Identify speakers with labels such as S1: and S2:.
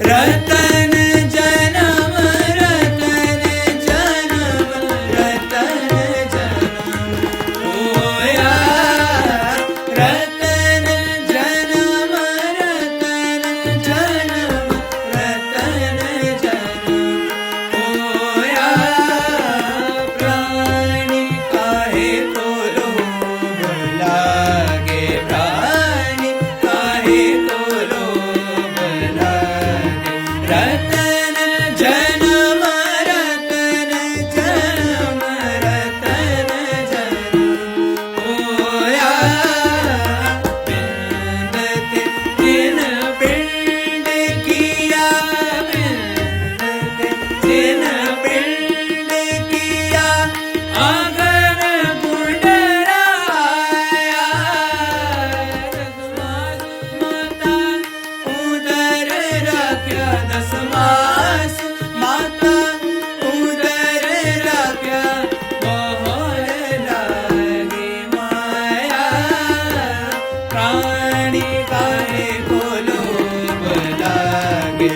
S1: रतन जन्म रतन जन्म रतन जन्म होया रतन जन्म रतन जन्म रतन जन्म होया प्राणी काहे को लोभ लागे प्राणी काहे को लोभ लागे रतन जन्म रतन जन्म रतन जन्म होया बिनते दिन पिंड किया बिनते दिन पिंड किया आंगन गुंडराया माता उदर रख्या 10 मास माता उदर रख्या मोहर लागे माया प्राणी काहे को लोभ लागे